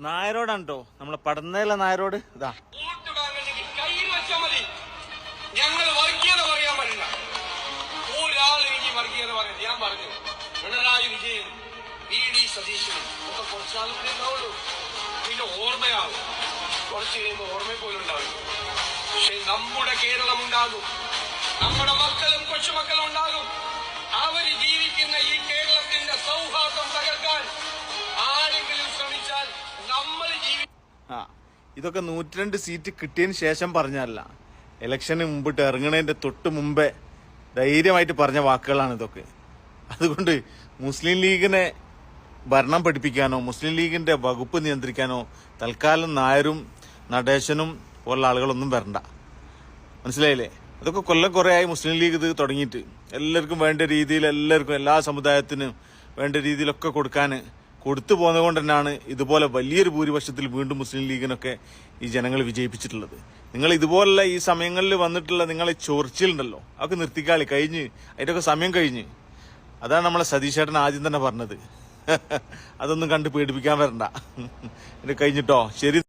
നായരോടാണ് കേട്ടോ, നമ്മളെ പടന്നയിലെ നായരോട്. ഇതാ കയ്യിൽ വെച്ചാൽ മതി. ഞങ്ങൾ വർഗീയത പറയാൻ പറ്റില്ല. ഒരാൾ എനിക്ക് വർഗീയത പറയുന്നത് ഞാൻ പറഞ്ഞു. പിണറായി വിജയനും VD സതീശനും ഒക്കെ കുറച്ചാളും കൂടെ ഉണ്ടാവുള്ളൂ. പിന്നെ ഓർമ്മയാകും, കുറച്ച് കഴിയുമ്പോൾ ഓർമ്മ പോലും ഉണ്ടാവില്ല. പക്ഷെ നമ്മുടെ കേരളം ഉണ്ടാകും, നമ്മുടെ മക്കളും കൊച്ചുമക്കളും ഉണ്ടാകും. അവര് ജീവിക്കുന്ന ഈ കേരളത്തിന്റെ സൗഹാർദ്ദം തകർക്കാൻ ആരെങ്കിലും ശ്രമിച്ചാൽ നമ്മൾ ഇതൊക്കെ 102 സീറ്റ് കിട്ടിയതിന് ശേഷം പറഞ്ഞല്ല, ഇലക്ഷന് മുമ്പിട്ട് ഇറങ്ങണതിന്റെ തൊട്ട് മുമ്പേ ധൈര്യമായിട്ട് പറഞ്ഞ വാക്കുകളാണ് ഇതൊക്കെ. അതുകൊണ്ട് മുസ്ലിം ലീഗിനെ ഭരണം പഠിപ്പിക്കാനോ മുസ്ലിം ലീഗിന്റെ വകുപ്പ് നിയന്ത്രിക്കാനോ തൽക്കാലം നായരും നടേശനും പോലുള്ള ആളുകളൊന്നും വരണ്ട. മനസ്സിലായില്ലേ? അതൊക്കെ കൊല്ലം കുറേ ആയി മുസ്ലിം ലീഗ് ഇത് തുടങ്ങിയിട്ട്. എല്ലാവർക്കും വേണ്ട രീതിയിൽ, എല്ലാവർക്കും എല്ലാ സമുദായത്തിനും വേണ്ട രീതിയിലൊക്കെ കൊടുത്തു പോകുന്നത് കൊണ്ട് തന്നെയാണ് ഇതുപോലെ വലിയൊരു ഭൂരിപക്ഷത്തിൽ വീണ്ടും മുസ്ലിം ലീഗിനൊക്കെ ഈ ജനങ്ങൾ വിജയിപ്പിച്ചിട്ടുള്ളത്. നിങ്ങൾ ഇതുപോലുള്ള ഈ സമയങ്ങളിൽ വന്നിട്ടുള്ള നിങ്ങളെ ചൊറിച്ചിലുണ്ടല്ലോ, അതൊക്കെ നിർത്തിക്കാളി, കഴിഞ്ഞ് അതിൻ്റെയൊക്കെ സമയം കഴിഞ്ഞ്. അതാണ് നമ്മളെ സതീശേട്ടൻ ആദ്യം തന്നെ പറഞ്ഞത്. അതൊന്നും കണ്ട് പേടിപ്പിക്കാൻ വരണ്ട. ഇത് കഴിഞ്ഞിട്ടോ. ശരി.